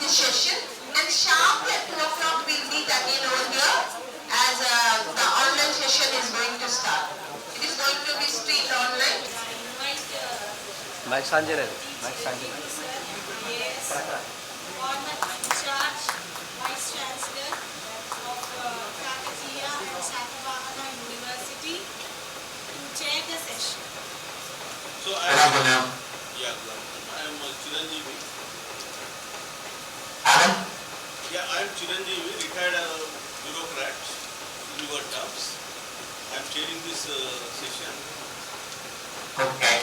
this session, and sharply at 2 o'clock we'll meet again over here as the online session is going to start. It is going to be streamed online. Mike Sanjay. Mike Sanjay. Yes. Former in-charge Vice Chancellor of Kakatiya and Sattavahana University to chair the session. So I am Chiranjeevi. I am Chiranjeevi, retired bureaucrat in your terms. I am chairing this session. Okay.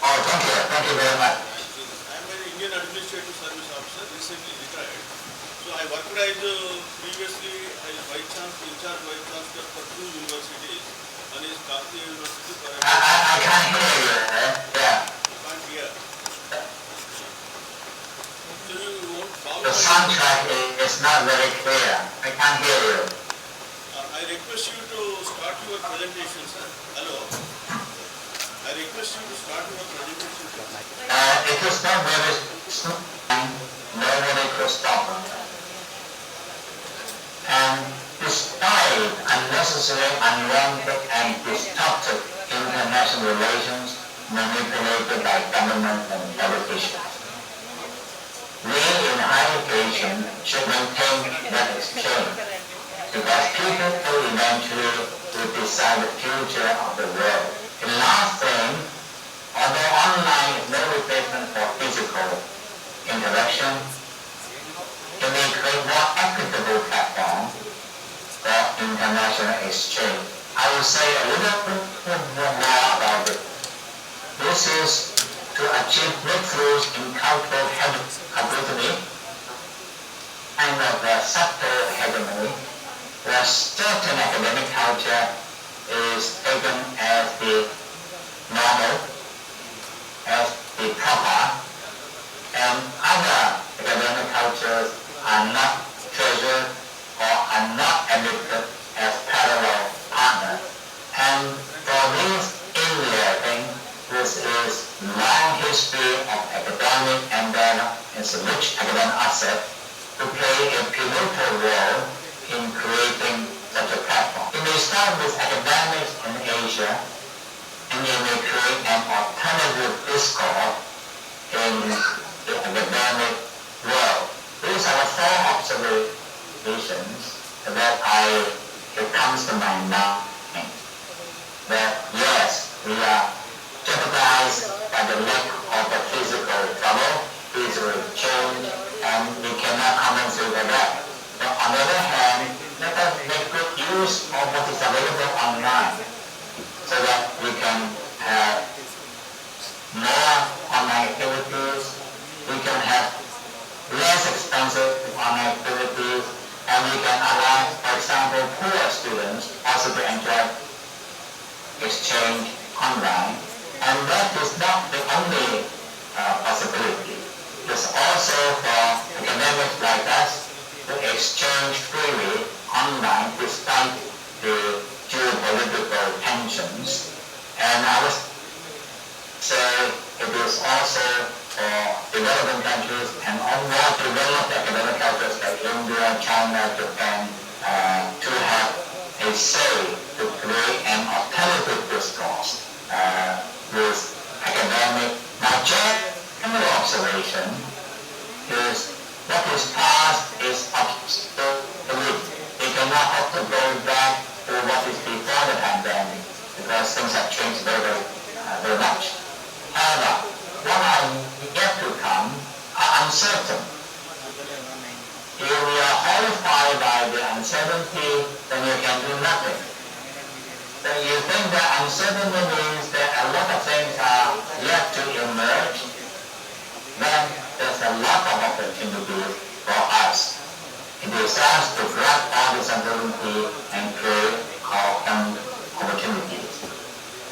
Oh, thank you very much. I am an Indian Administrative Service Officer, recently retired. So I worked as previously as Vice Chancellor, in-charge Vice Chancellor for 2 universities. One is Kakatiya University. I can't hear you. Yeah. You can't hear. So you won't follow. The soundtrack is not very clear. I can't hear you. I request you to start your presentation, sir. Hello. I request you to start your presentation. It is not very slow. Nobody could stop it. And despite unnecessary, unwanted, and disruptive international relations manipulated by government and politicians, we in higher education should maintain that exchange, because people will eventually decide the future of the world. The last thing, although online is no replacement for physical interaction, it may create more equitable platform for international exchange. I will say a little bit more about it. This is to achieve breakthroughs in cultural hegemony and of the subtle hegemony, where certain academic culture is taken as the normal, as the proper, and other academic cultures are not treasured or are not admitted as parallel partners. And for this India thing, this is long history of academic and then it's a rich academic asset to play a pivotal role in creating such a platform. It may start with academics in Asia, and it may create an alternative discourse in the academic world. These are the 4 observations that it comes to my mind. That yes, we are jeopardized by the lack of a physical travel, physical change, and we cannot compensate for that. But on the other hand, let us make good use of what is available online so that we can have more online activities, we can have less expensive online activities, and we can allow, for example, poor students also to enjoy exchange online. And that is not the only possibility. It's also for academics like us to exchange freely online despite the geopolitical tensions. And I would say it is also for developing countries and more developed academic countries like India, China, Japan to have a say to create an alternative discourse with academic. My general observation is what is past is obsolete. We cannot have to go back to what is before the pandemic because things have changed very much. However, what are yet to come are uncertain. If we are horrified by the uncertainty, then you can do nothing. Then you think that uncertainty means that a lot of things are yet to emerge, then there's a lot of opportunity for us. It is us to grab all this uncertainty and create our own opportunities.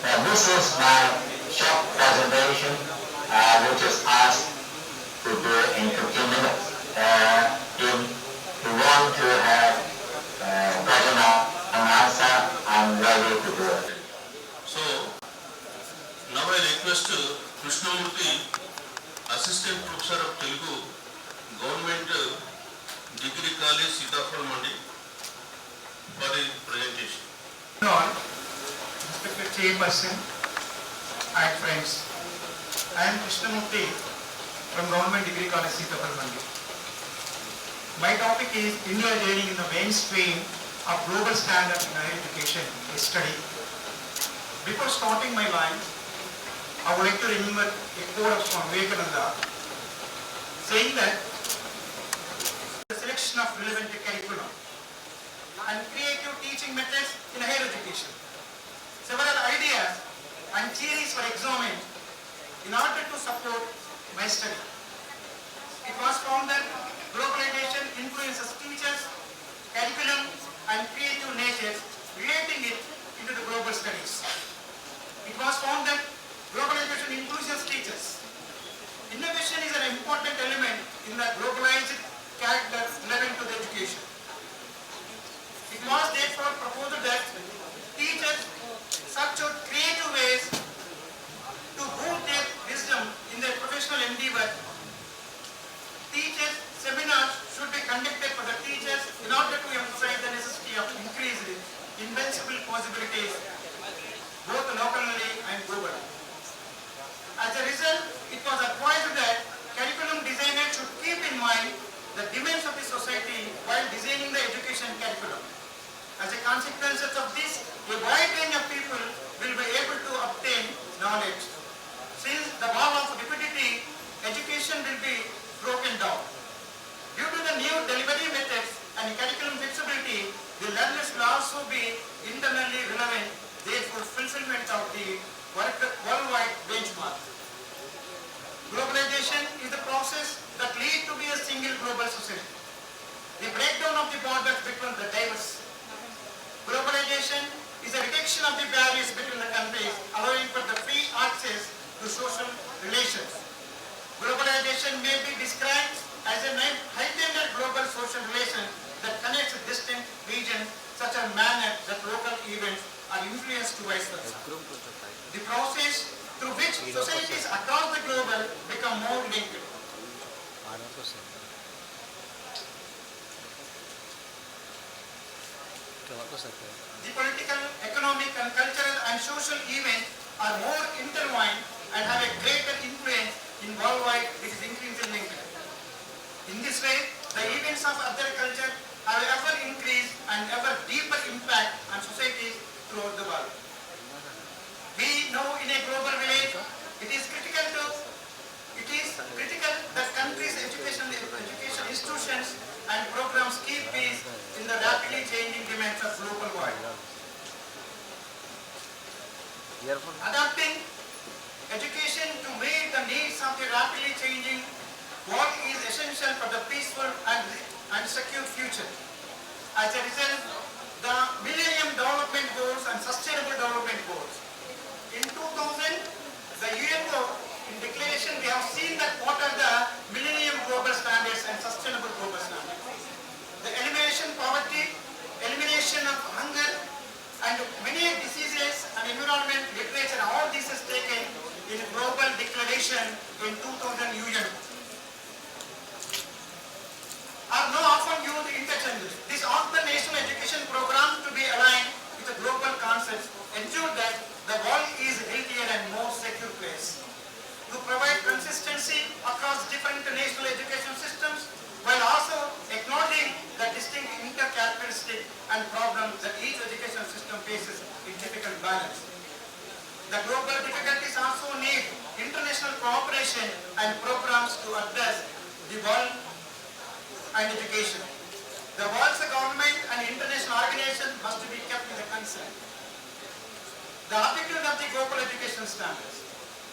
Now this is my short presentation, which is asked to do in 15 minutes. If you want to have question and answer, I'm ready to do it. So now I request Krishnamurthy, Assistant Professor of Telugu, Government Degree College, Sitapur Mandi for the presentation. All, respected chairperson and friends, I am Krishnamurthy from Government Degree College, Sitapur Mandi. My topic is India journey in the mainstream of global standard in higher education study. Before starting my line, I would like to remember a quote of Swami Vivekananda saying that the selection of relevant curriculum and creative teaching methods in higher education. Several ideas and theories were examined in order to support my study. It was found that globalization influences teachers, curriculum and creative natures, relating it into the global studies. It was found that globalization influences teachers. Innovation is an important element in the globalized character relevant to the education. It was therefore proposed that teachers search out creative ways to boost their wisdom in their professional endeavor. Teachers' seminars should be conducted for the teachers in order to emphasize the necessity of increased invincible possibilities both locally and globally. As a result, it was advised that curriculum designers should keep in mind the demands of the society while designing the education curriculum. As a consequence of this, a wide range of people will be able to obtain knowledge. Since the wall of rapidity, education will be broken down. Due to the new delivery methods and curriculum flexibility, the learners will also be internally relevant, therefore fulfillment of the worldwide benchmark. Globalization is the process that leads to be a single global society. The breakdown of the borders between the diverse. Globalization is a reduction of the barriers between the countries, allowing for the free access to social relations. Globalization may be described as a heightened global social relation that connects distant regions such a manner that local events are influenced to vice versa. The process through which societies across the globe become more linked. The political, economic and cultural and social events are more intertwined and have a greater influence in worldwide which is increasingly linked. In this way, the events of other culture have ever increased and ever deeper impact on societies throughout the world. We know in a global village, it is critical that countries' education institutions and programs keep pace in the rapidly changing demands of global world. Adapting education to meet the needs of the rapidly changing world is essential for the peaceful and secure future. As a result, the Millennium Development Goals and Sustainable Development Goals. In 2000, the UNESCO in declaration we have seen that what are the Millennium Global Standards and Sustainable Global Standards. The elimination of poverty, elimination of hunger, and many diseases and environment literature, all this is taken in global declaration in 2000 UN. Are now often used interchangeably. This asks the national education program to be aligned with the global concepts, ensure that the world is healthier and more secure place. To provide consistency across different national education systems, while also acknowledging the distinct inter-characteristics and problems that each education system faces in difficult balance. The global difficulties also need international cooperation and programs to address the world and education. The world's government and international organizations must be kept in the concern. The objective of the global education standards.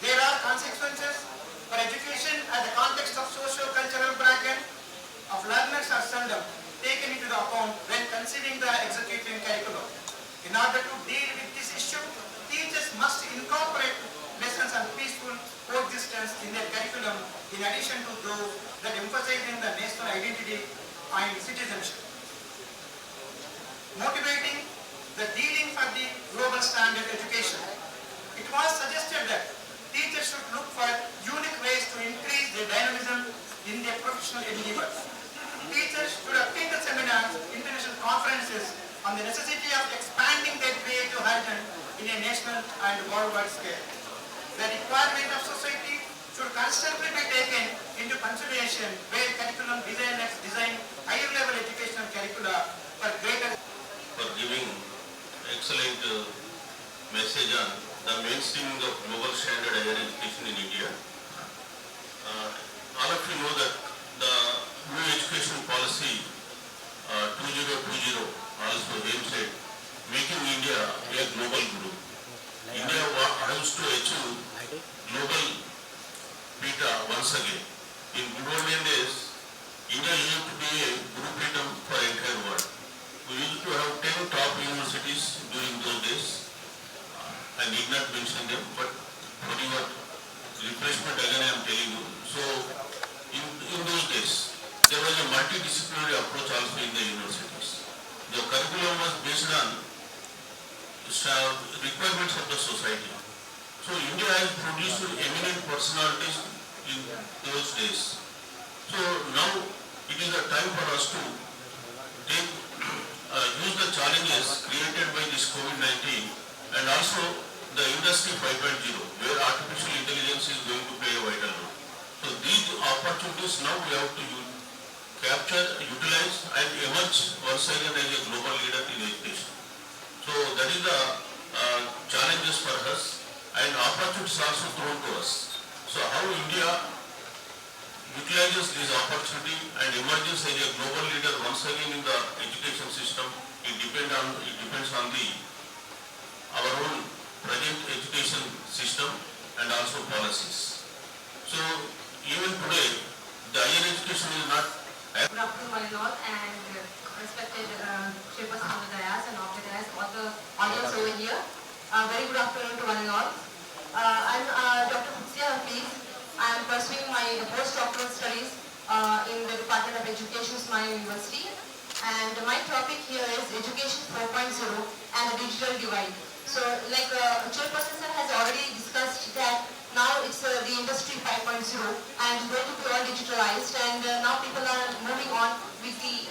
There are consequences for education as the context of socio-cultural bracket of learners are seldom taken into the account when conceiving the executing curriculum. In order to deal with this issue, teachers must incorporate lessons on peaceful coexistence in their curriculum in addition to those that emphasizing the national identity and citizenship. Motivating the dealing for the global standard education. It was suggested that teachers should look for unique ways to increase their dynamism in their professional endeavors. Teachers should attend the seminars, international conferences on the necessity of expanding their creative horizon in a national and worldwide scale. The requirement of society should constantly be taken into consideration where curriculum designers design higher level educational curricula for greater for giving excellent message on the mainstreaming of global standard higher education in India. All of you know that the new education policy 2020 also aims at making India a global group. India has to achieve global beta once again. In good olden days, India used to be a group item for entire world. We used to have 10 top universities during those days. I need not mention them, but for your refreshment again I am telling you. So, in those days, there was a multidisciplinary approach also in the universities. The curriculum was based on requirements of the society. So, India has produced eminent personalities in those days. So, now it is a time for us to use the challenges created by this COVID-19 and also the industry 5.0 where artificial intelligence is going to play a vital role. So these opportunities now we have to capture, utilize and emerge once again as a global leader in education. So that is the challenges for us and opportunities also thrown to us. So how India utilizes this opportunity and emerges as a global leader once again in the education system, it depends on our own present education system and also policies. So even today, the higher education is not. Good afternoon, one and all, and respected chairperson of the dais and of the dais, all the audience over here. Very good afternoon to one and all. I'm Dr. K.Kamala. I am pursuing my postdoctoral studies in the Department of Education, Smile University, and my topic here is Education 4.0 and the digital divide. So, like Chairperson sir has already discussed that now it's the industry 5.0 and it's going to be all digitalized, and now people are moving on with the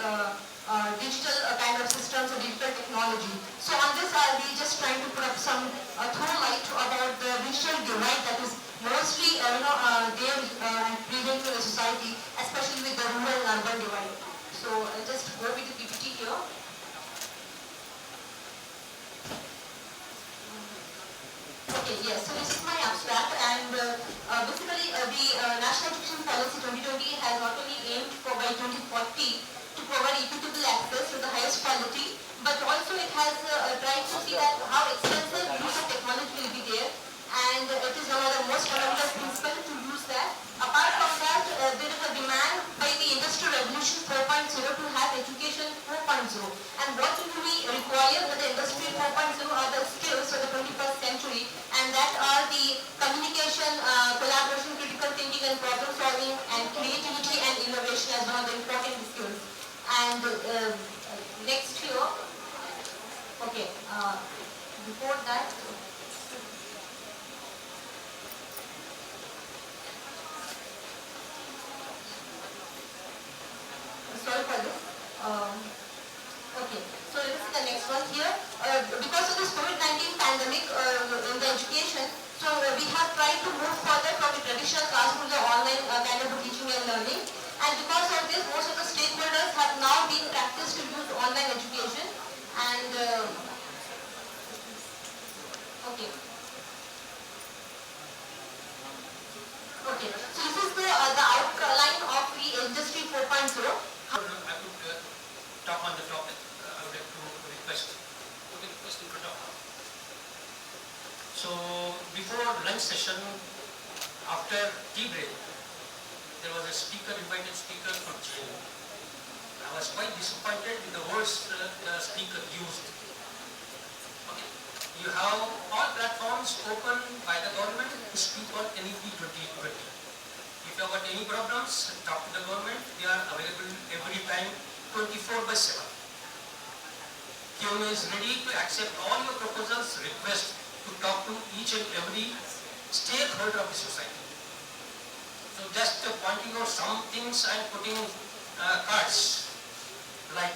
digital kind of systems and digital technology. So on this I'll be just trying to put up some throw light about the digital divide that is mostly there and prevalent in the society, especially with the rural and urban divide. So I'll just go with the PPT here. Okay, yes, so this is my abstract, and basically the National Education Policy 2020 has not only aimed for by 2040 to provide equitable access to the highest quality, but also it has tried to see that how extensive use of technology will be there, and it is one of the most fundamental principles to use that. Apart from that, there is a demand by the Industrial Revolution 4.0 to have education 4.0. And what will we require for the Industry 4.0 are the skills for the 21st century, and that are the communication, collaboration, critical thinking and problem solving, and creativity and innovation as one of the important skills. And next here, okay, before that, sorry for this. Okay, so this is the next one here. Because of this COVID-19 pandemic in the education, so we have tried to move further from the traditional classroom to the online kind of teaching and learning. And because of this, most of the stakeholders have now been practiced to use online education. And okay. Okay, so this is the outline of the Industry 4.0. I would talk on the topic. I would like to request in front of her. So before lunch session, after tea break, there was a invited speaker from JNU. I was quite disappointed with the words the speaker used. Okay. You have all platforms open by the government to speak on NEP 2020. If you have got any problems, talk to the government. They are available every time, 24/7. KMA is ready to accept all your proposals, requests to talk to each and every stakeholder of the society. So just pointing out some things and putting cards like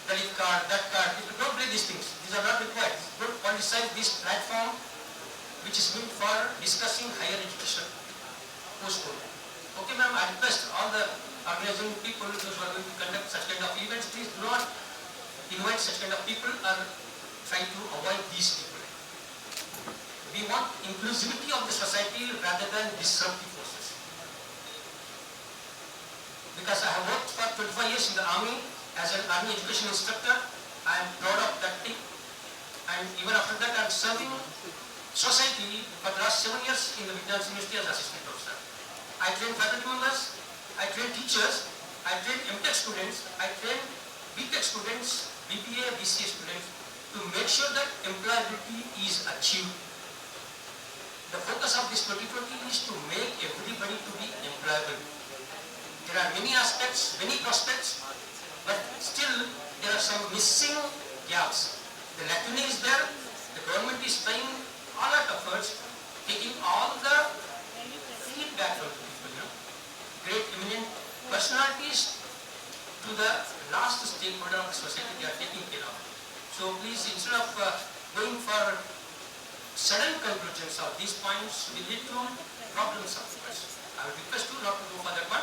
Dalit card, that card. Don't play these things. These are not required. Don't politicize this platform which is meant for discussing higher education post-COVID. Okay, ma'am, I request all the organizing people who are going to conduct such kind of events, please do not invite such kind of people or try to avoid these people. We want inclusivity of the society rather than disruptive forces. Because I have worked for 25 years in the army as an army education instructor. I am proud of that thing. And even after that, I am serving society for the last 7 years in the Vignan University as assistant professor. I train faculty members, I train teachers, I train MTech students, I train BTech students, BBA, BCA students to make sure that employability is achieved. The focus of this 2020 is to make everybody to be employable. There are many aspects, many prospects, but still there are some missing gaps. The lacuna is there, the government is trying all out efforts, taking all the feedback from people, great eminent personalities to the last stakeholder of the society they are taking care of. So please, instead of going for sudden conclusions of these points, we lead to problems afterwards. I would request you not to go for that one.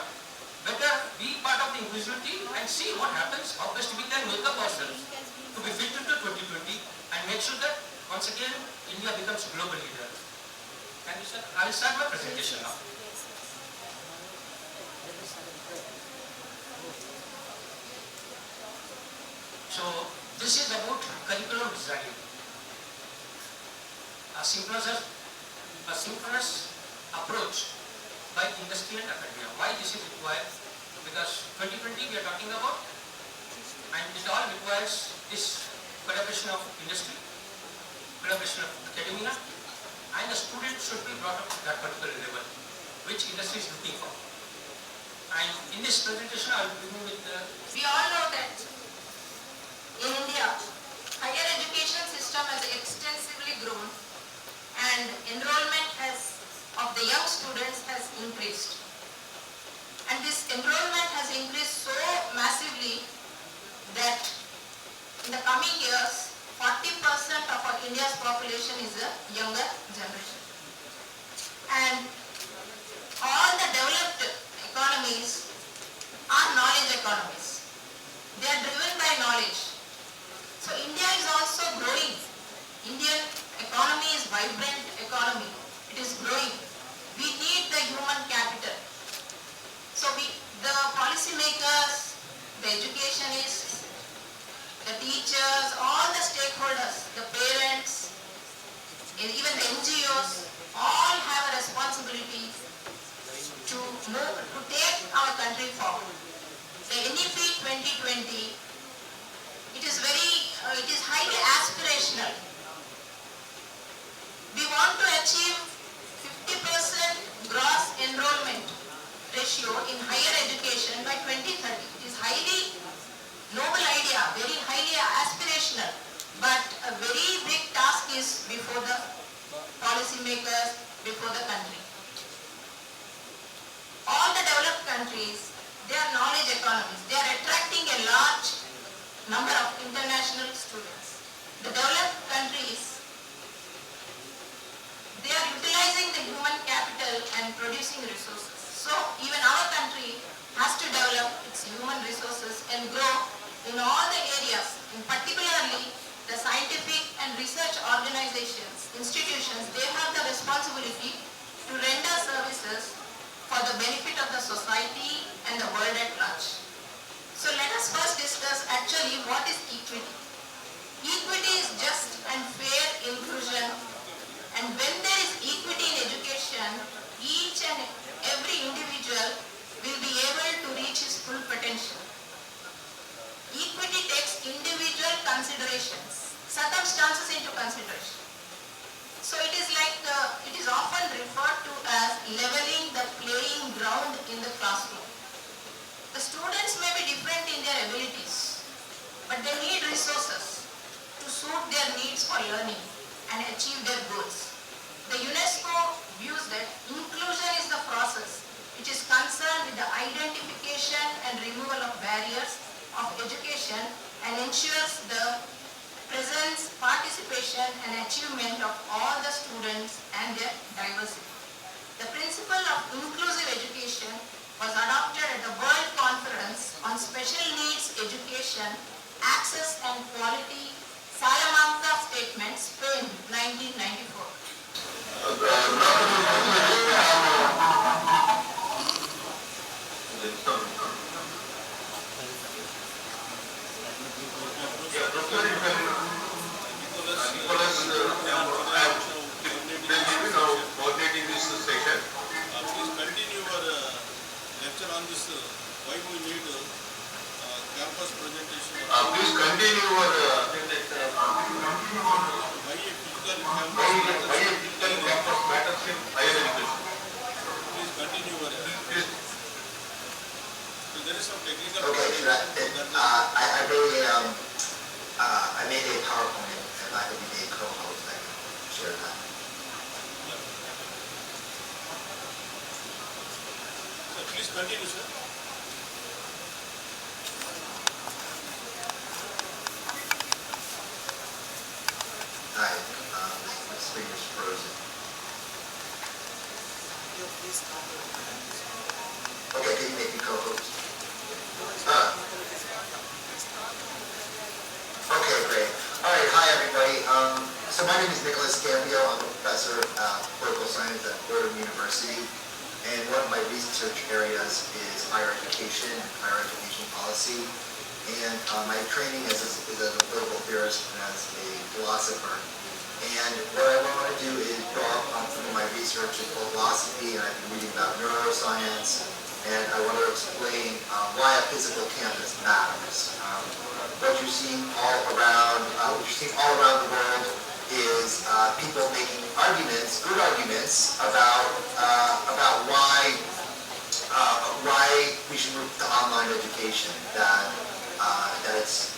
Better be part of the inclusivity and see what happens, how best we can make up ourselves to be fit into 2020 and make sure that once again India becomes a global leader. Thank you, sir. I will start my presentation now. So this is about curriculum design. A synchronous approach by industry and academia. Why this is required? Because 2020 we are talking about, and it all requires this collaboration of industry, collaboration of academia, and the student should be brought up to that particular level, which industry is looking for. And in this presentation, I will begin with We all know that in India, higher education system has extensively grown and enrollment of the young students has increased. And this enrollment has increased so massively that in the coming years, 40% of our India's population is a younger generation. And all the developed economies are knowledge economies. They are driven by knowledge. So India is also growing. Indian economy is vibrant economy. It is growing. We need the human capital. So the policymakers, the educationists, the teachers, all the stakeholders, the parents, and even the NGOs, all have a responsibility to take our country forward. The NEP 2020, it is highly aspirational. We want to achieve 50% gross enrollment ratio in higher education by 2030. It is highly noble idea, very highly aspirational, but a very big task is before the policymakers, before the country. All the developed countries, they are knowledge economies. They are attracting a large number of international students. The developed countries, they are utilizing the human capital and producing resources. So even our country has to develop its human resources and grow in all the areas, in particularly the scientific and research organizations, institutions. They have the responsibility to render services for the benefit of the society and the world at large. So let us first discuss actually what is equity. Equity is just and fair inclusion, and when there is equity in education, each and every individual will be able to reach his full potential. Equity takes individual considerations, circumstances into consideration. So it is like, it is often referred to as leveling the playing ground in the classroom. The students may be different in their abilities, but they need resources to suit their needs for learning and achieve their goals. The UNESCO views that inclusion is the process which is concerned with the identification and removal of barriers of education and ensures the presence, participation and achievement of all the students and their diversity. The principle of inclusive education was adopted at the World Conference on Special Needs Education, Access and Quality, Salamanca Statement, Spain, 1994. coordinating this session. Please continue your lecture on this why we need campus presentation. Please continue your why a physical campus matters in higher education. Please continue your so there is some technical I made a PowerPoint, and I could be a co-host. I can share that. So please continue, sir. Hi, my screen is frozen. Okay, can you make me co-host? Okay, great. All right, hi everybody. So my name is Nicholas Cambio. I'm a professor of political science at Fordham University, and one of my research areas is higher education policy. And my training is as a political theorist and as a philosopher. And what I want to do is draw on some of my research in philosophy, and I've been reading about neuroscience, and I want to explain why a physical campus matters. What you're seeing all around the world is people making arguments, good arguments about why we should move to online education. That it's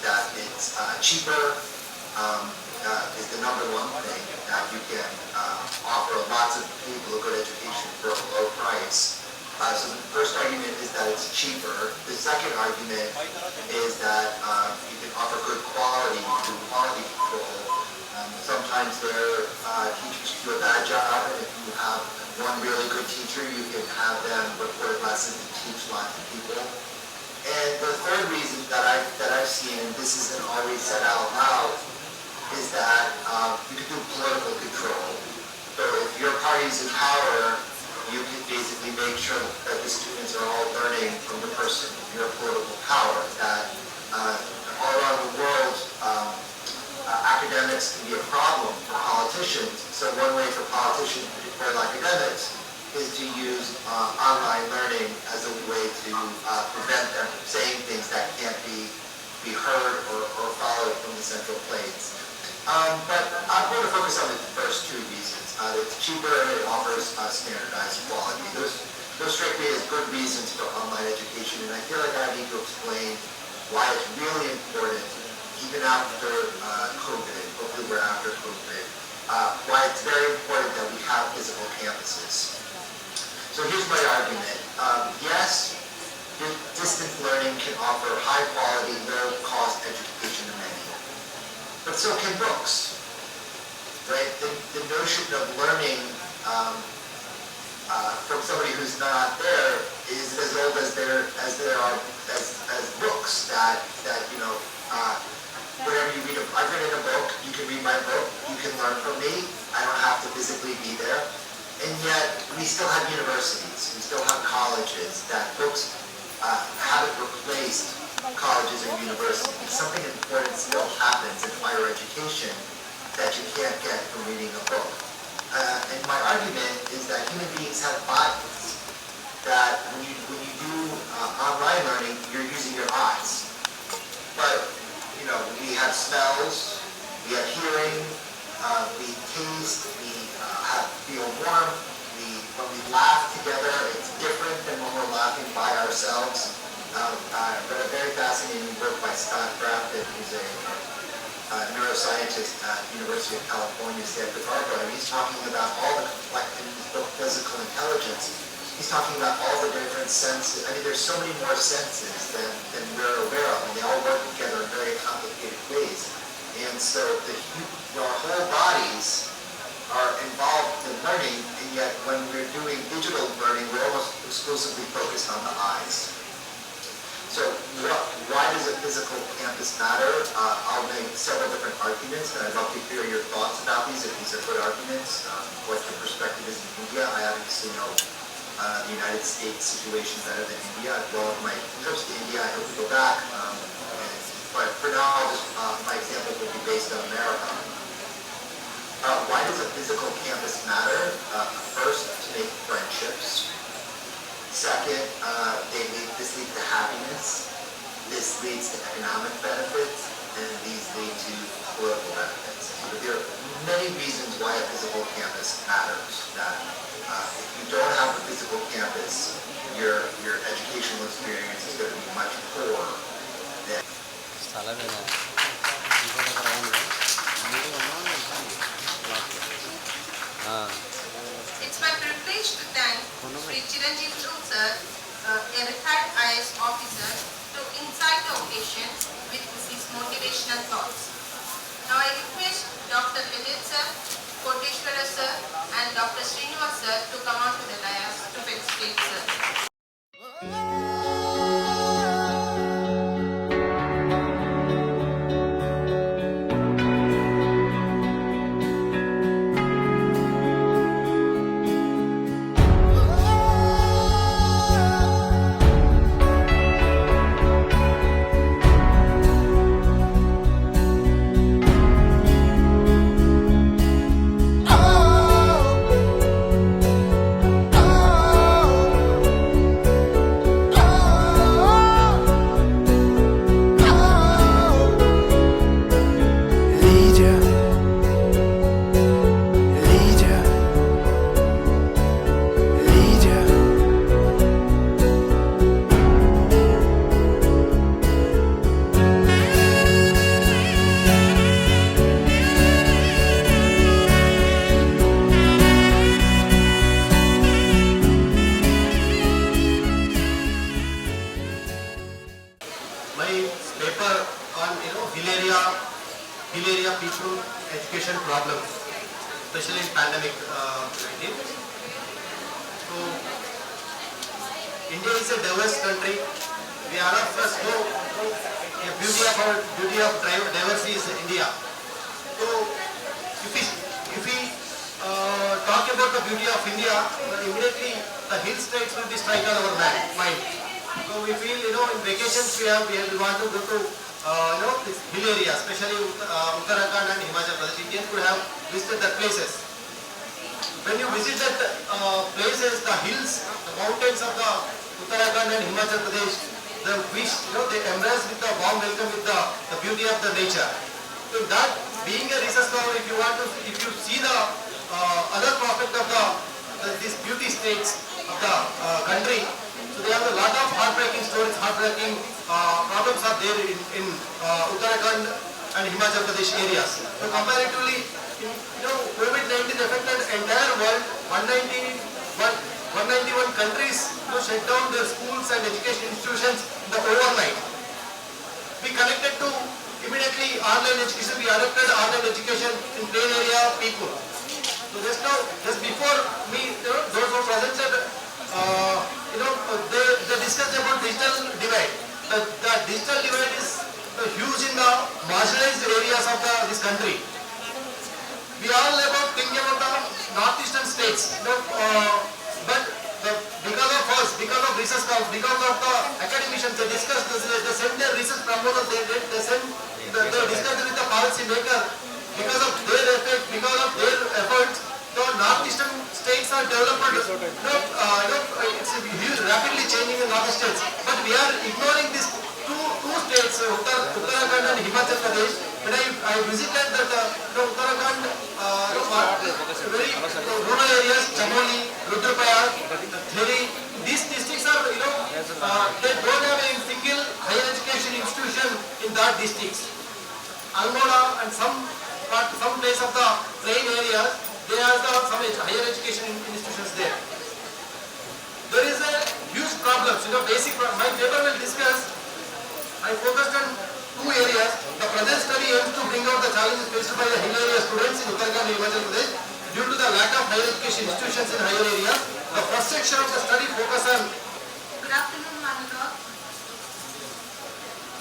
cheaper is the number one thing, that you can offer lots of people a good education for a low price. So the first argument is that it's cheaper. The second argument is that you can offer good quality through quality control. Sometimes their teachers do a bad job, and if you have one really good teacher, you can have them record lessons and teach lots of people. And the third reason that I've seen, and this isn't always said out loud, is that you can do political control. So if your party's in power, you can basically make sure that the students are all learning from the person in your political power. That all around the world, academics can be a problem for politicians. So one way for politicians, particularly academics, is to use online learning as a way to prevent them from saying things that can't be heard or followed from the central place. But I'm going to focus on the first two reasons. It's cheaper and it offers standardized quality. Those strike me as good reasons for online education, and I feel like I need to explain why it's really important, even after COVID, hopefully we're after COVID, why it's very important that we have physical campuses. So here's my argument. Yes, distance learning can offer high quality, low cost education to many, but so can books. Right? The notion of learning from somebody who's not there is as old as books. That whenever you read I've written a book, you can read my book, you can learn from me. I don't have to physically be there. And yet we still have universities, we still have colleges that books haven't replaced colleges and universities. Something important still happens in higher education that you can't get from reading a book. And my argument is that human beings have bodies, that when you do online learning, you're using your eyes. But, we have smells, we have hearing, we taste, we feel warm. When we laugh together, it's different than when we're laughing by ourselves. I read a very fascinating book by Scott Grafton, who's a neuroscientist at the University of California, Santa Barbara, and he's talking about all the complexities of physical intelligence. He's talking about all the different senses. I mean, there's so many more senses than we're aware of, and they all work together in very complicated ways. And so our whole bodies are involved in learning, and yet when we're doing digital learning, we're almost exclusively focused on the eyes. So why does a physical campus matter? I'll make several different arguments, and I'd love to hear your thoughts about these, if these are good arguments, what your perspective is in India. I obviously know the United States situation better than India. Well, my trips to India, I hope to go back, but for now, my example will be based on America. Why does a physical campus matter? First, to make friendships. Second, this leads to happiness. This leads to economic benefits, and these lead to political benefits. So there are many reasons why a physical campus matters. That if you don't have a physical campus, your educational experience is going to be much poorer than. It's my privilege to thank Sri Chiranjeev sir, a retired IAS officer, to incite the occasion with his motivational thoughts. Now I request Dr. Dept sir, Koteshwara sir, and Dr. Srinivas sir to come on to the dais to felicitate sir. Malaria people education problems, especially in pandemic 19. So India is a diverse country. We all of us know the beauty of diversity is India. So if we talk about the beauty of India, immediately the hill states will be strike on our mind. So we feel, in vacations we want to go to this hill area, especially Uttarakhand and Himachal Pradesh. Indians could have visited the places. When you visit that places, the hills, the mountains of the Uttarakhand and Himachal Pradesh, they embrace with the warm welcome with the beauty of the nature. So that being a research scholar, if you see the other prospect of these beauty states of the country, so they have a lot of heartbreaking stories, heartbreaking problems are there in Uttarakhand and Himachal Pradesh areas. So comparatively, COVID-19 affected the entire world. 191 countries shut down their schools and education institutions overnight. We connected to immediately online education. We adopted online education in plain area people. So just before me, those who presented, they discussed about digital divide. The digital divide is huge in the marginalized areas of this country. We all thinking about the northeastern states, but because of us, because of research scholars, because of the academicians, they discussed, they sent their research proposals, they discussed with the policy maker. Because of their effect, because of their efforts, the northeastern states are developed. It's rapidly changing in northeast states, but we are ignoring these two states, Uttarakhand and Himachal Pradesh. When I visited Uttarakhand, very rural areas, Chamoli, Rudraprayag, Theri, these districts are, they don't have a single higher education institution in that districts. Almora and some place of the plain areas, they have some higher education institutions there. There is a huge problem. My paper will discuss. I focused on two areas. The present study aims to bring out the challenges faced by the hill area students in Uttarakhand and Himachal Pradesh due to the lack of higher education institutions in higher areas. The first section of the study focus on. Good afternoon, Manila.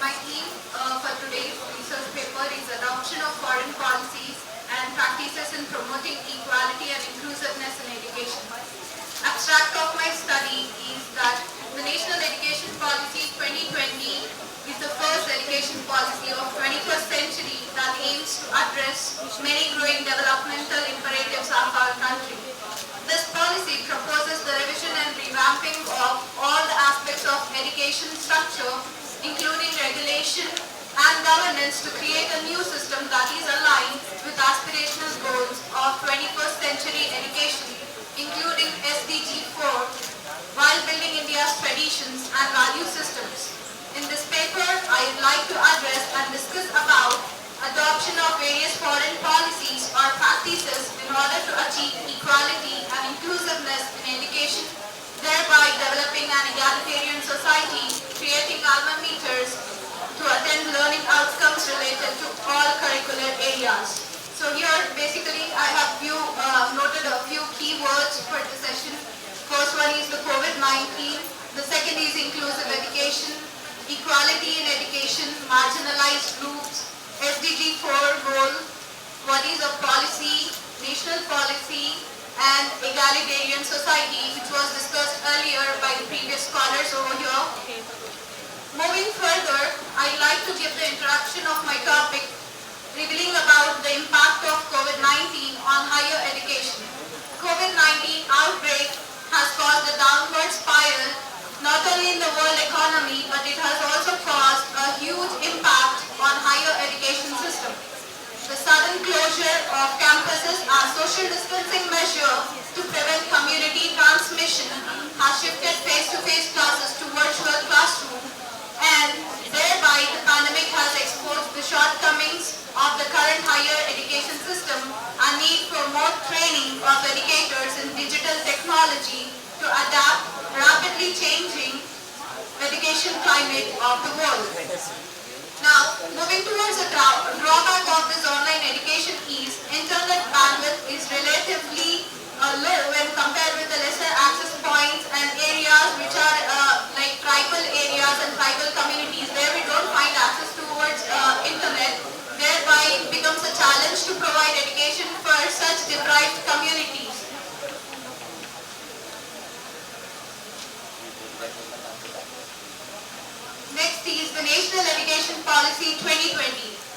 My theme for today's research paper is adoption of foreign policies and practices in promoting equality and inclusiveness in education. Abstract of my study is that the National Education Policy 2020 is the first education policy of 21st century that aims to address many growing developmental imperatives of our country. This policy proposes the revision and revamping of all the aspects of education structure, including regulation and governance, to create a new system that is aligned with aspirational goals of 21st century education, including SDG 4, while building India's traditions and value systems. In this paper, I would like to address and discuss about adoption of various foreign policies or practices in order to achieve equality and inclusiveness in education, thereby developing an egalitarian society, creating alma maters to attend learning outcomes related to all curricular areas. So here basically I have noted a few keywords for the session. First one is the COVID-19, the second is inclusive education, equality in education, marginalized groups, SDG 4 goal, what is a policy, national policy, and egalitarian society, which was discussed earlier by the previous scholars over here. Moving further, I'd like to give the introduction of my topic, revealing about the impact of COVID-19 on higher education. COVID-19 outbreak has caused a downward spiral not only in the world economy, but it has also caused a huge impact on higher education system. The sudden closure of campuses as social distancing measure to prevent community transmission has shifted face-to-face classes to virtual classroom, and thereby the pandemic has exposed the shortcomings of the current higher education system and need for more training of educators in digital technology to adapt rapidly changing education climate of the world. Now, moving towards the drawback of this online education is internet bandwidth is relatively low when compared with the lesser access points and areas which are like tribal areas and tribal communities where we don't find access towards internet. Thereby it becomes a challenge to provide education for such deprived communities. Next is the National Education Policy 2020.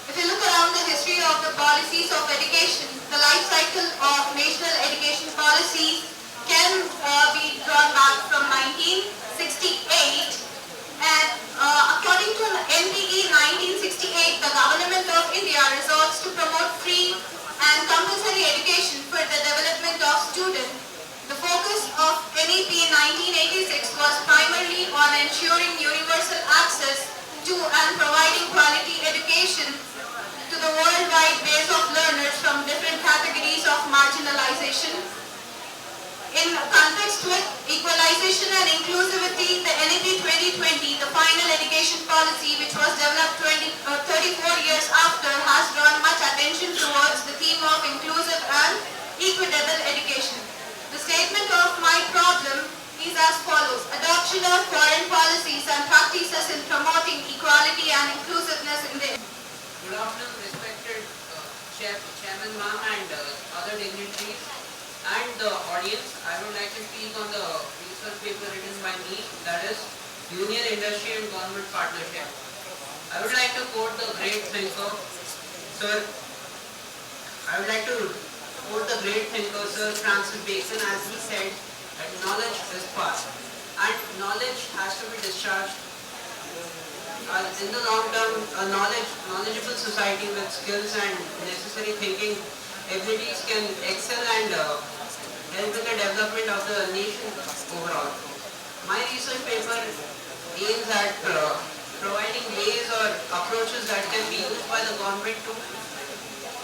If you look around the history of the policies of education, the life cycle of national education policies can be drawn back from 1968. And according to NPE 1968, the government of India resolves to promote free and compulsory education for the development of students. The focus of NEP 1986 was primarily on ensuring universal access to and providing quality education to the worldwide base of learners from different categories of marginalization. In context with equalization and inclusivity, the NEP 2020, the final education policy which was developed 34 years after, has drawn much attention towards the theme of inclusive and equitable education. The statement of my problem is as follows: adoption of foreign policies and practices in promoting equality and inclusiveness in the... Good afternoon, respected Chairman Ma'am and other dignitaries and the audience. I would like to speak on the research paper written by me, that is Union Industry and Government Partnership. I would like to quote the great thinker, Sir. I would like to quote the great thinker, Sir Francis Bacon, as he said that knowledge is power, and knowledge has to be discharged. In the long term, a knowledgeable society with skills and necessary thinking abilities can excel and help in the development of the nation overall. My research paper aims at providing ways or approaches that can be used by the government to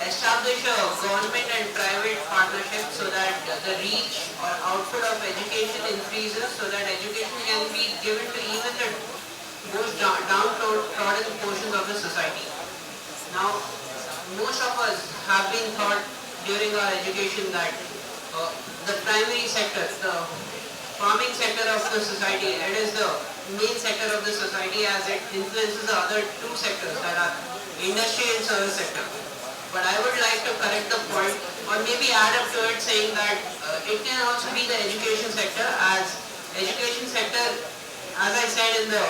establish a government and private partnership so that the reach or output of education increases, so that education can be given to even the most downtrodden portions of the society. Now, most of us have been taught during our education that the primary sector, the farming sector of the society, it is the main sector of the society as it influences the other two sectors, that are industry and service sector. But I would like to correct the point, or maybe add up to it, saying that it can also be the education sector, as education sector, as I said in the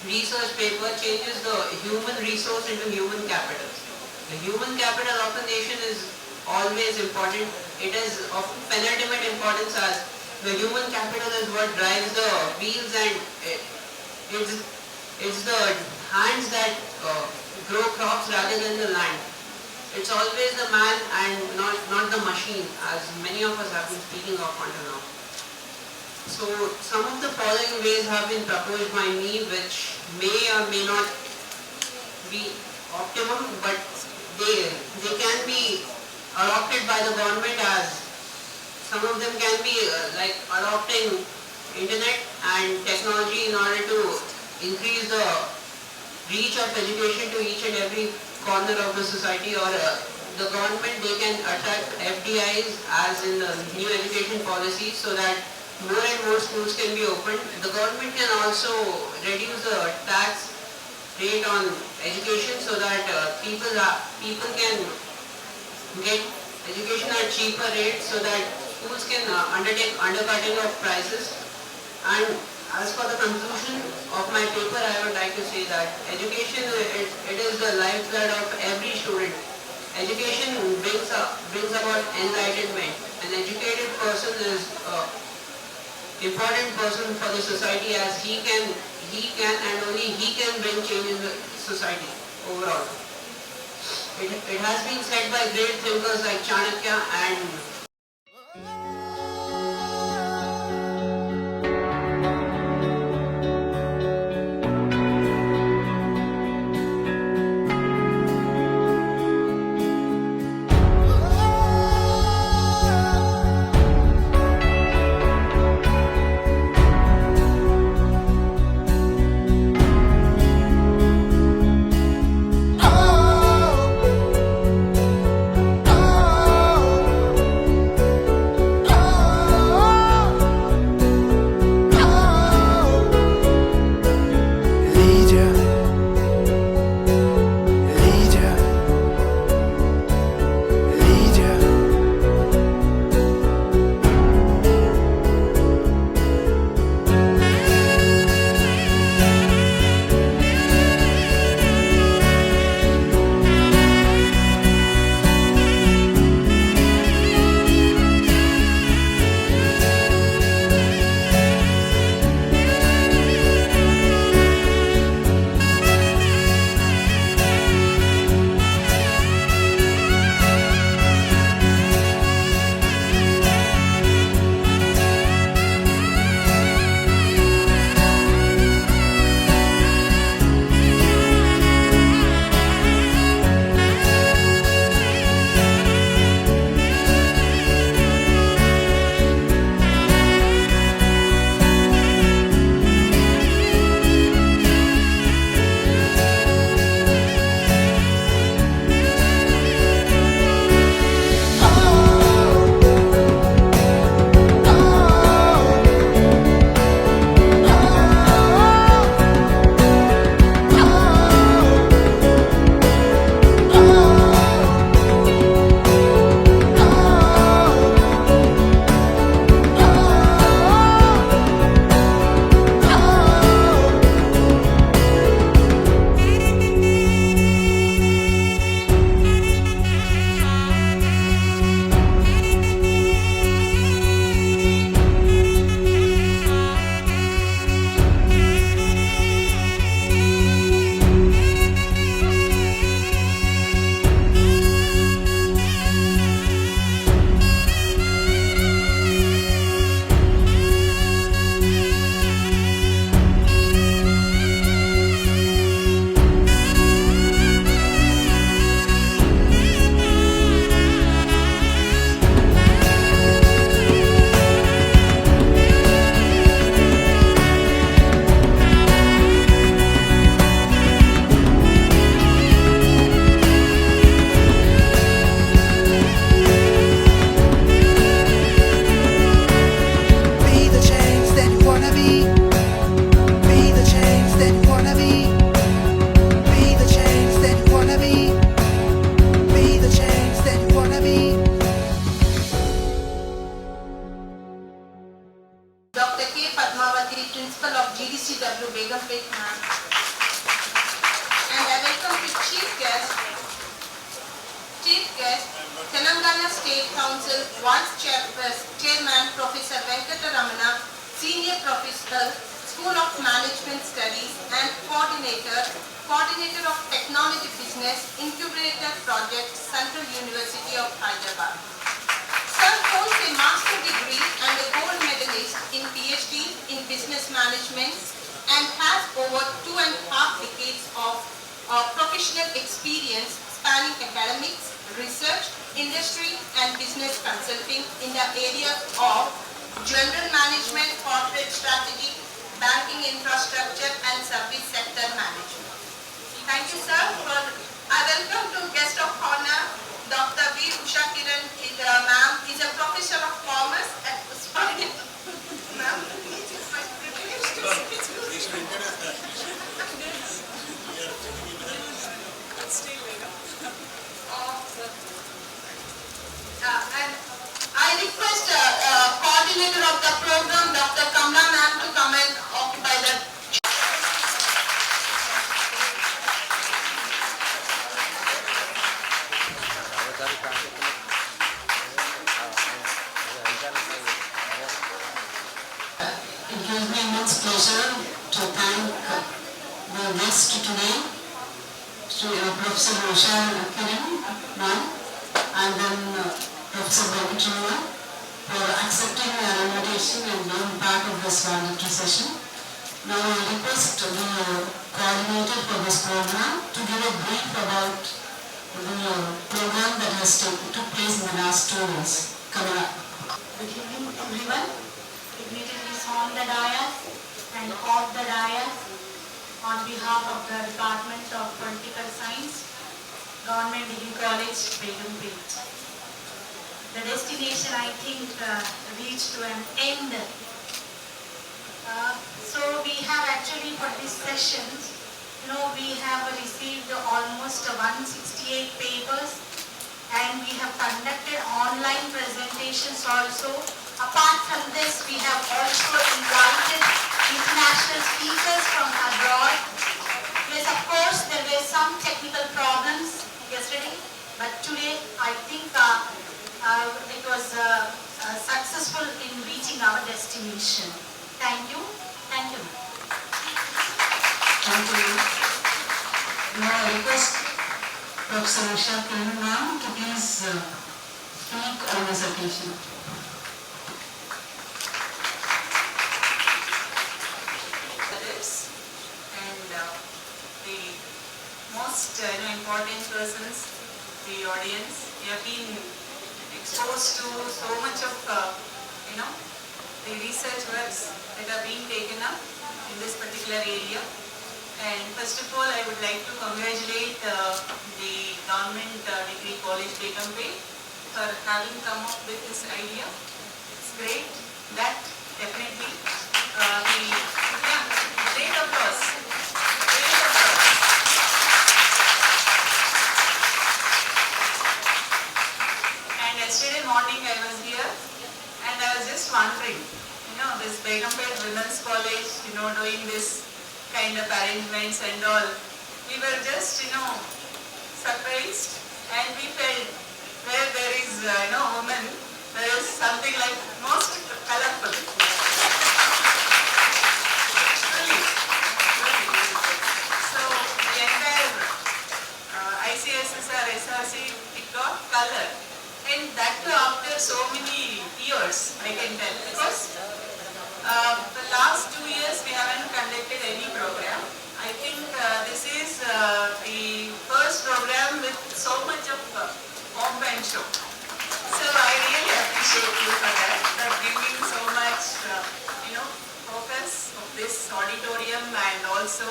research paper, changes the human resource into human capital. The human capital of a nation is always important. It is of penultimate importance, as the human capital is what drives the wheels, and it's the hands that grow crops rather than the land. It's always the man and not the machine, as many of us have been speaking of until now. So some of the following ways have been proposed by me, which may or may not be optimum, but they can be adopted by the government, as some of them can be like adopting internet and technology in order to increase the reach of education to each and every corner of the society, or the government, they can attract FDIs as in the new education policy, so that more and more schools can be opened. The government can also reduce the tax rate on education, so that people can get education at cheaper rates, so that schools can undertake undercutting of prices. And as for the conclusion of my paper, I would like to say that education, it is the lifeblood of every student. Education brings about enlightenment. An educated person is an important person for the society, as he can and only he can bring change in the society overall. It has been said by great thinkers like Chanakya and Chief guest, Telangana State Council Vice Chairman Professor Venkataramana, Senior Professor, School of Management Studies and Coordinator of Technology Business Incubator Project, Central University of Hyderabad. Sir holds a master degree and a gold medalist in PhD in Business Management and has over 2.5 decades of professional experience spanning academics, research, industry and business consulting in the areas of general management, corporate strategy, banking infrastructure and service sector management. Thank you, sir. I welcome to guest of honor, Dr. V. Usha Kiran, ma'am, is a professor of commerce at Usmania. Ma'am, it is my privilege to speak to you. And I request coordinator of the program, Dr. Kamala ma'am, to come and occupy the It gives me immense pleasure to thank the guest today, Professor Usha Kiran ma'am, and then Professor Venkataramana for accepting our invitation and being part of this wonderful session. Now I request the coordinator for this program to give a brief about the program that took place in the last 2 days. Kamala. Good evening everyone. Dignitaries on the dais and off the dais, on behalf of the Department of Political Science, Government Degree College, begumpet. The destination, I think, reached to an end. So we have actually for these sessions, we have received almost 168 papers and we have conducted online presentations also. Apart from this, we have also invited international speakers from abroad. Yes, of course, there were some technical problems yesterday, but today I think it was successful in reaching our destination. Thank you. Thank you. Thank you. Now I request Professor Usha Kiran ma'am to please speak on this occasion. And the most important persons, the audience, we have been exposed to so much of the research works that are being taken up in this particular area. And first of all, I would like to congratulate the Government Degree College, begumpet, for having come up with this idea. It's great. That definitely great applause. Great applause. And yesterday morning I was here and I was just wondering, this begumpet Women's College, doing this kind of arrangements and all. We were just, surprised and we felt where there is, women, there is something like most colorful. Really. So the entire ICSSR, SRC, it got color. And that too after so many years, I can tell. Because the last 2 years we haven't conducted any program. I think this is the first program with so much of pomp and show. So I really appreciate you for that, for bringing so much, focus of this auditorium and also,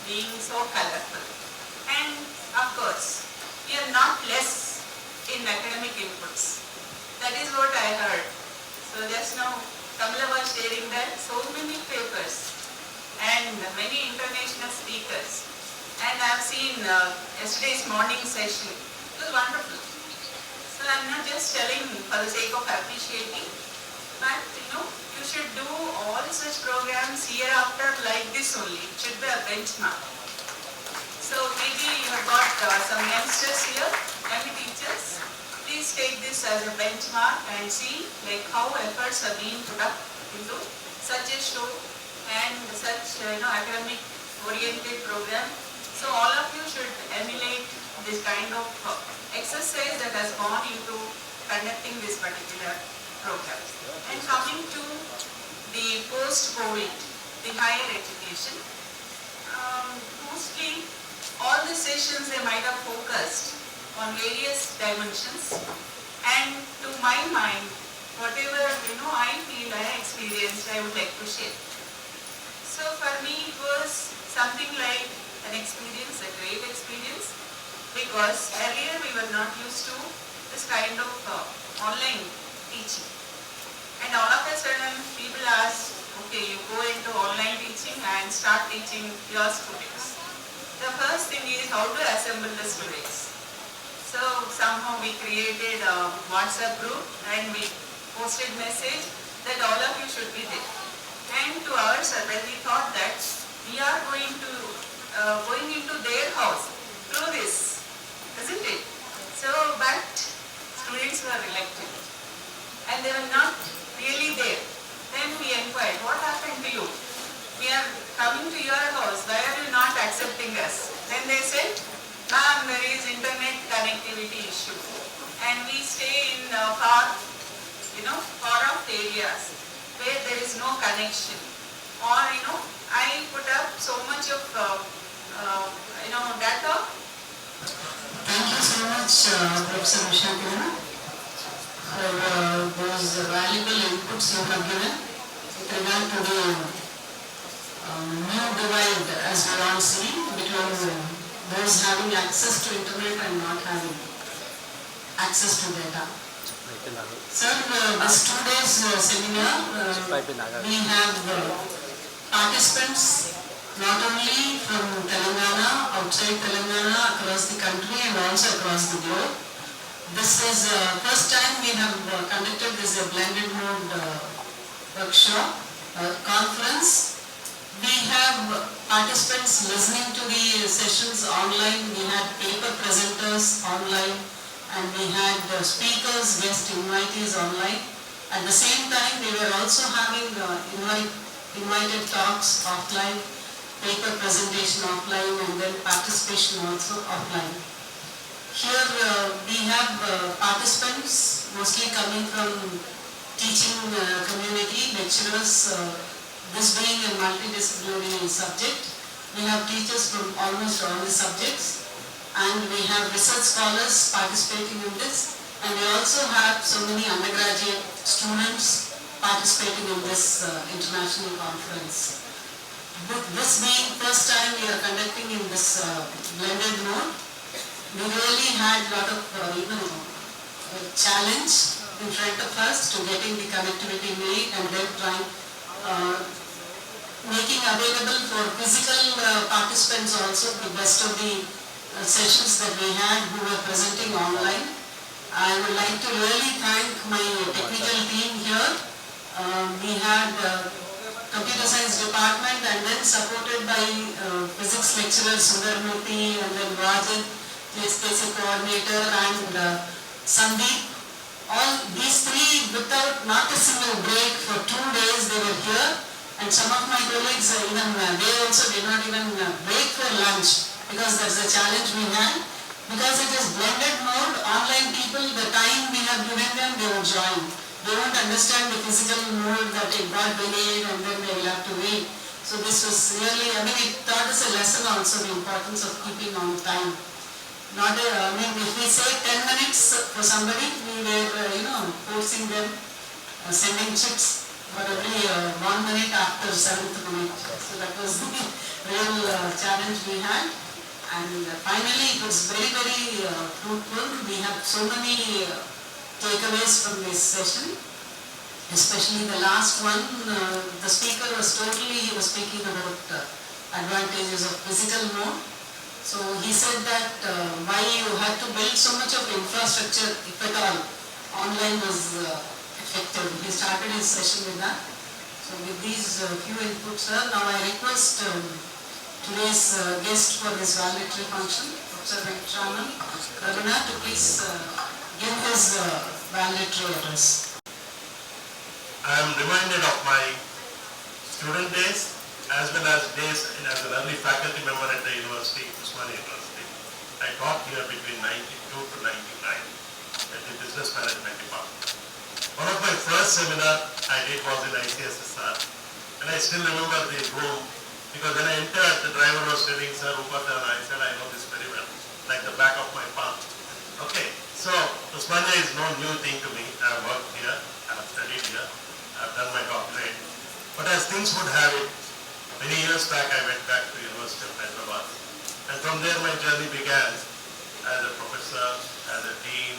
being so colorful. And of course, we are not less in academic inputs. That is what I heard. So just now, Kamala was sharing that so many papers and many international speakers. And I have seen yesterday's morning session. It was wonderful. So I am not just telling for the sake of appreciating, but you should do all such programs hereafter like this only. It should be a benchmark. So maybe you have got some youngsters here. Young take this as a benchmark and see like how efforts are being put up into such a show and such academic oriented program. So all of you should emulate this kind of exercise that has gone into conducting this particular program. And coming to the post-COVID, the higher education, mostly all the sessions they might have focused on various dimensions, and to my mind, whatever I feel I experienced, I would like to share. So for me, it was something like an experience, a great experience, because earlier we were not used to this kind of online teaching. And all of a sudden, people ask, okay, you go into online teaching and start teaching your students. The first thing is how to assemble the students. So somehow we created a WhatsApp group and we posted message that all of you should be there. And to our surprise, we thought that we are going into their house through this, isn't it? So, but students were reluctant and they were not really there. Then we inquired, what happened to you? We are coming to your house, why are you not accepting us? Then they said, ma'am, there is internet connectivity issue and we stay in far off areas where there is no connection, or I put up so much of data. Thank you so much, Professor Usha, for those valuable inputs you have given with regard to the new divide, as we all see, between those having access to internet and not having access to data. Sir, this 2 days seminar, we have participants not only from Telangana, outside Telangana, across the country and also across the globe. This is the first time we have conducted this blended mode workshop, conference. We have participants listening to the sessions online. We had paper presenters online, and we had speakers, guest invitees online. At the same time, we were also having invited talks offline, paper presentation offline, and then participation also offline. Here we have participants mostly coming from teaching community, lecturers, this being a multidisciplinary subject. We have teachers from almost all the subjects, and we have research scholars participating in this, and we also have so many undergraduate students participating in this international conference. With this being first time we are conducting in this blended mode, we really had a lot of challenge in front of us to getting the connectivity made, and then trying making available for physical participants also the best of the sessions that we had who were presenting online. I would like to really thank my technical team here. We had computer science department, and then supported by physics lecturer Sundarmurthy, and then Rajan, JSPC coordinator, and Sandeep. All these three, without not a single break, for 2 days they were here, and some of my colleagues they also did not even break for lunch, because that's a challenge we had. Because it is blended mode, online people, the time we have given them, they will join. They won't understand the physical mode that it got delayed and then they will have to wait. So this was really, it taught us a lesson also, the importance of keeping on time. Not if we say 10 minutes for somebody, we were, forcing them, sending chits for every 1 minute after 7th minute. So that was the real challenge we had. And finally, it was very, very fruitful. We have so many takeaways from this session, especially the last one. The speaker was he was speaking about advantages of physical mode. So he said that why you had to build so much of infrastructure, if at all, online was effective. He started his session with that. So with these few inputs, now I request today's guest for this valedictory function, Professor Venkataraman Karuna, to please give his valedictory address. I am reminded of my student days as well as days as an early faculty member at the university, Usmania University. I taught here between 92 to 99 at the Business Management Department. One of my first seminar I did was in ICSSR, and I still remember the room because when I entered, the driver was telling, "Sir, Upadhyana," I said, "I know this very well, like the back of my palm." Okay, so Usmania is no new thing to me. I have worked here, I have studied here, I have done my doctorate. But as things would have it, many years back I went back to University of Hyderabad, and from there my journey began as a professor, as a dean,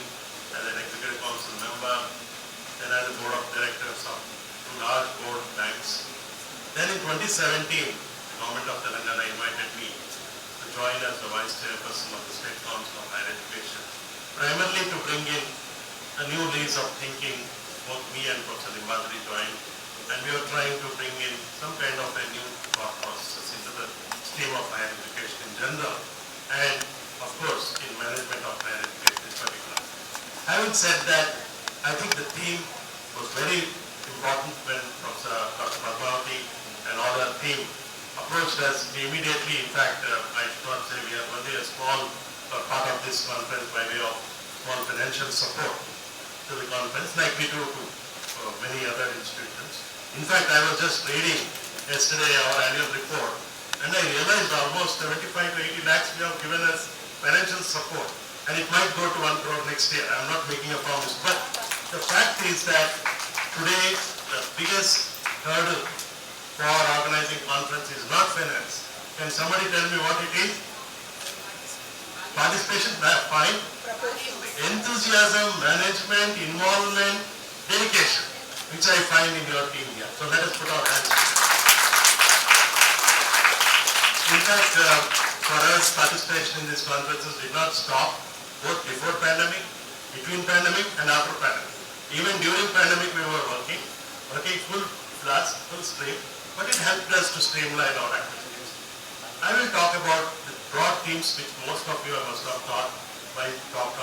as an executive council member, then as a board of directors of two large board banks. Then in 2017, the government of Telangana invited me to join as the vice chairperson of the State Council of Higher Education, primarily to bring in a new lease of thinking. Both me and Professor Limbadri joined, and we were trying to bring in some kind of a new thought process into the stream of higher education in general, and of course in management of higher education in particular. Having said that, I think the theme was very important when Professor Dr. Padmavati and all our team approached us immediately. In fact, I should not say we are only a small part of this conference by way of small financial support to the conference, like we do to many other institutions. In fact, I was just reading yesterday our annual report, and I realized almost 75 to 80 lakhs we have given as financial support, and it might go to 1 crore next year. I am not making a promise, but the fact is that today the biggest hurdle for organizing conference is not finance. Can somebody tell me what it is? Participation, fine. Enthusiasm, management, involvement, dedication, which I find in your team here. So let us put our hands together. In fact, for us, participation in these conferences did not stop, both before pandemic, between pandemic, and after pandemic. Even during pandemic, we were working full blast, full stream, but it helped us to streamline our activities. I will talk about the broad themes which most of you must have talked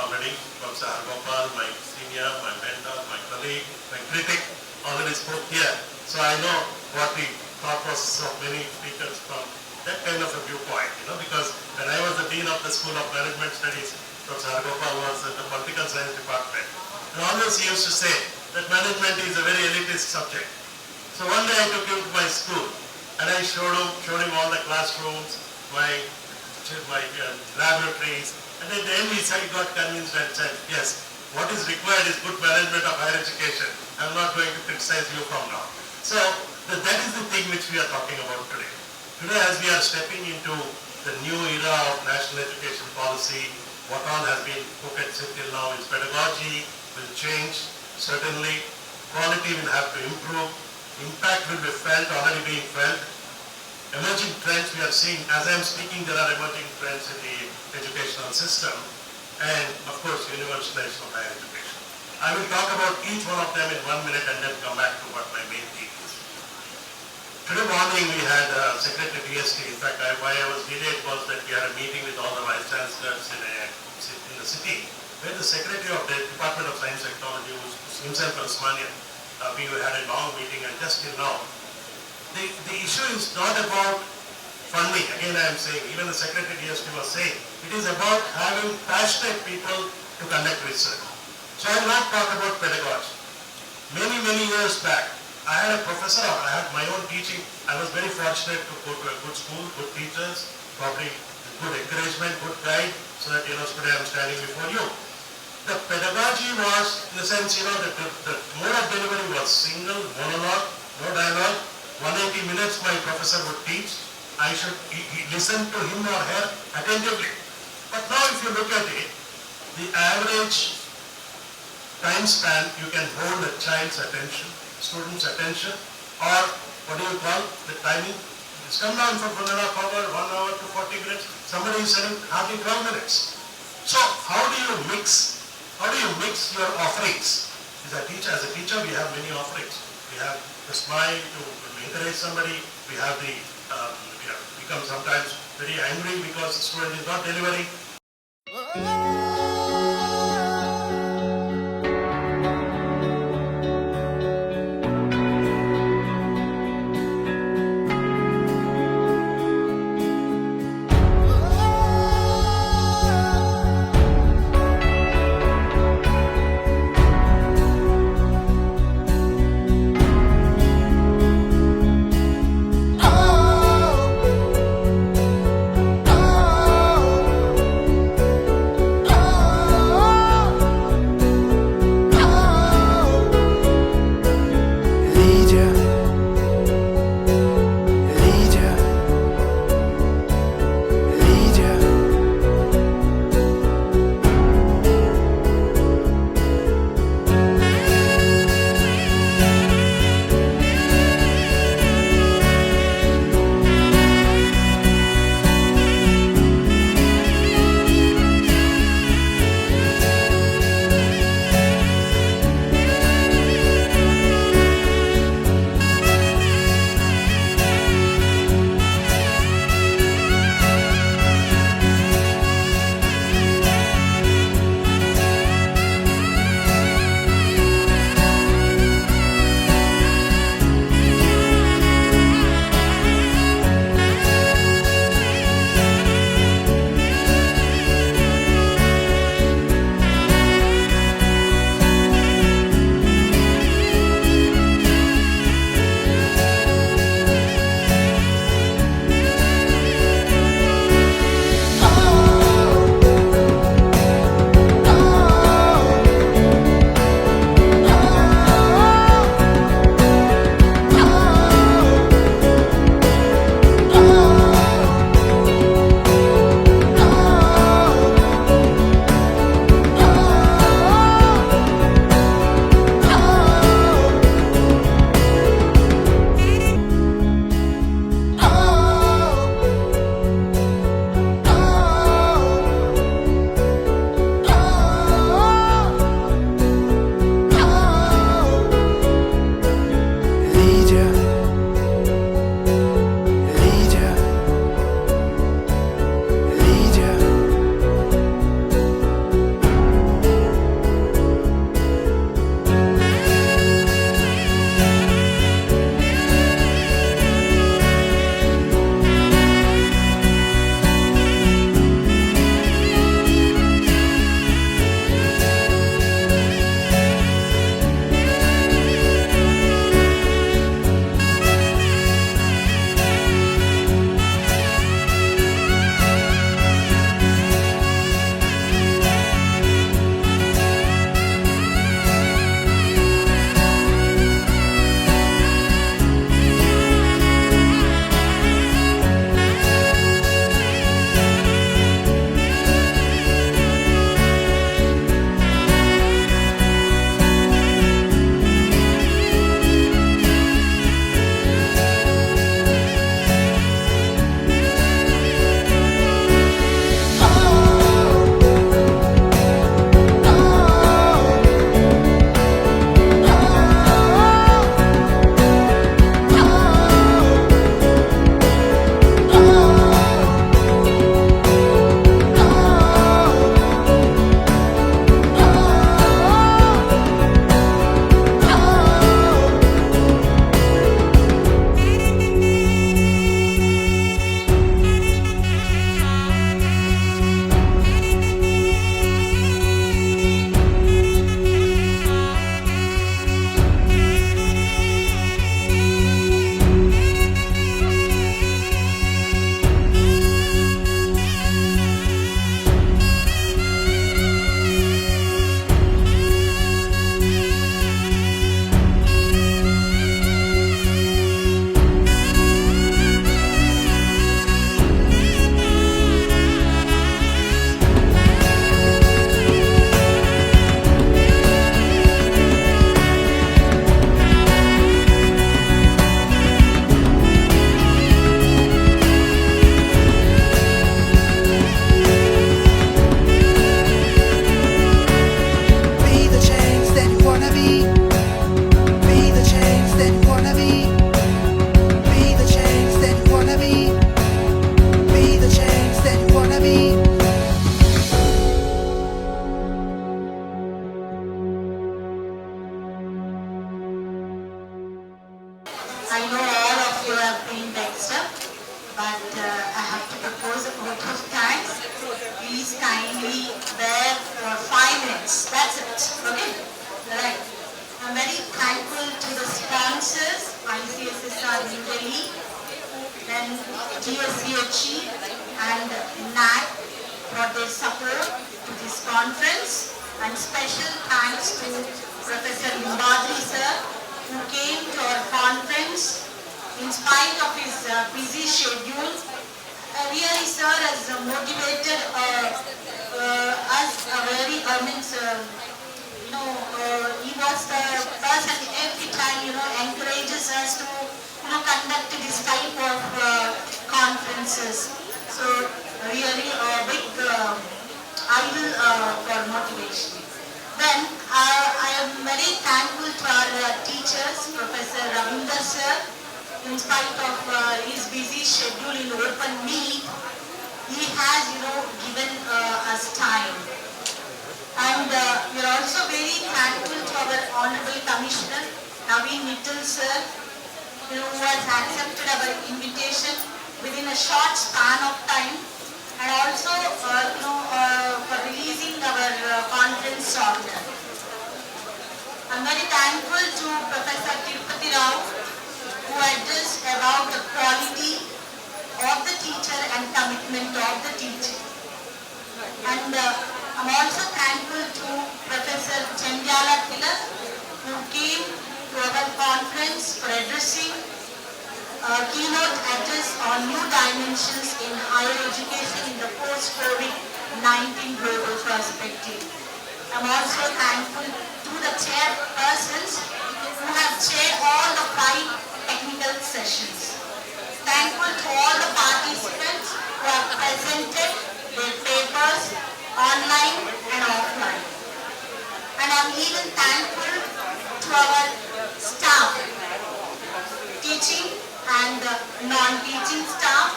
already. Professor Gopal, my senior, my mentor, my colleague, my critic, already spoke here. So I know what the thought process of many speakers from that kind of a viewpoint, because when I was the Dean of the School of Management Studies, Professor Gopal was in the Political Science Department. And always he used to say that management is a very elitist subject. So one day I took him to my school and I showed him all the classrooms, my laboratories, and at the end he got convinced and said, yes, what is required is good management of higher education. I am not going to criticize you from now. So that is the thing which we are talking about today. Today, as we are stepping into the new era of national education policy, what all has been focused till now is pedagogy will change, certainly. Quality will have to improve. Impact will be felt, already being felt. Emerging trends we are seeing, as I am speaking, there are emerging trends in the educational system, and of course, universalization of higher education. I will talk about each one of them in 1 minute and then come back to what my main theme is. Today morning we had Secretary DST. In fact, why I was delayed was that we had a meeting with all the vice chancellors in the city, where the Secretary of the Department of Science and Technology was himself from Usmania. We had a long meeting, and just till now, the issue is not about funding. Again, I am saying, even the Secretary DST was saying, it is about having passionate people to conduct research. So I will not talk about pedagogy. Many years back, I had a professor, I had my own teaching. I was very fortunate to go to a good school, good teachers, probably good encouragement, good guide, so that today I am standing before you. The pedagogy was, in the sense, the mode of delivery was single, monologue, no dialogue. 180 minutes my professor would teach. I should listen to him or her attentively. But now if you look at it, the average time span you can hold a child's attention, student's attention, or what do you call the timing? It's come down from 1.5 hours, 1 hour to 40 minutes. Somebody is saying hardly 12 minutes. So how do you mix your offerings? As a teacher, we have many offerings. We have the smile to encourage somebody. We have we have become sometimes very angry because the student is not delivering. then GSCHE and NAC for their support to this conference, and special thanks to Professor Limbadri sir, who came to our conference in spite of his busy schedule. Really sir has motivated us very, he was the person every time, encourages us to, conduct this type of conferences. So really a big idol for motivation. Then I am very thankful to our teachers, Professor Ravinder sir. In spite of his busy schedule in open meet, he has, given us time. And we are also very thankful to our Honorable Commissioner, Naveen Mittal sir, who has accepted our invitation within a short span of time, and also, for releasing our conference software. I am very thankful to Professor Tirupati Rao, who addressed about the quality of the teacher and commitment of the teacher. And I'm also thankful to Professor Chendyala Tilak, who came to our conference for addressing keynote address on new dimensions in higher education in the post-COVID-19 global perspective. I'm also thankful to the chairpersons who have chaired all the 5 technical sessions. Thankful to all the participants who have presented their papers online and offline. And I'm even thankful to our staff, teaching and non-teaching staff,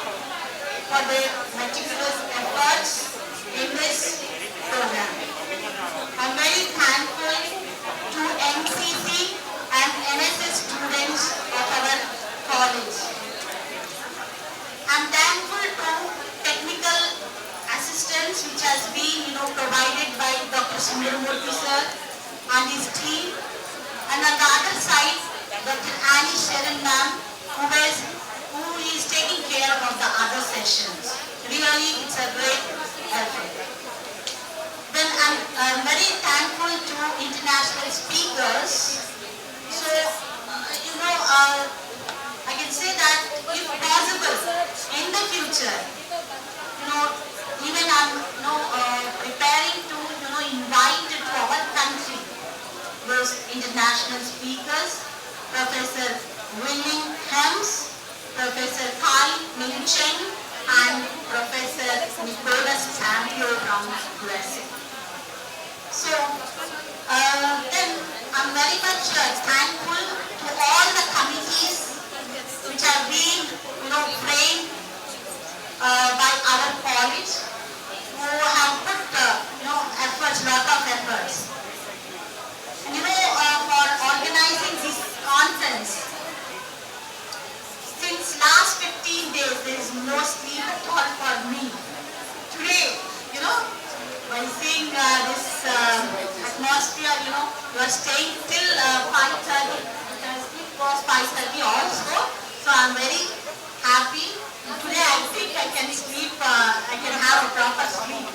for their meticulous efforts in this program. I'm very thankful to NCC and NSS students of our college. I'm thankful to technical assistance which has been, provided by Dr. Sundaramurthy sir and his team. And on the other side, Dr. Annie Sharon ma'am, who is taking care of the other sessions. Really, it's a great effort. Then I'm very thankful to international speakers. So, I can say that if possible, in the future, even I'm preparing to, invite to our country those international speakers, Professor Willing Hems, Professor Kai Ming Cheng, and Professor Nicholas Tampio from USA. So, then I'm very much thankful to all the committees which have been, framed by our college, who have put, efforts, lot of efforts. And for organizing this conference, since last 15 days, there is no sleep at all for me. Today, by seeing this atmosphere, you are staying till 5:30. It was 5:30 also. So I'm very happy. Today I think I can sleep, I can have a proper sleep.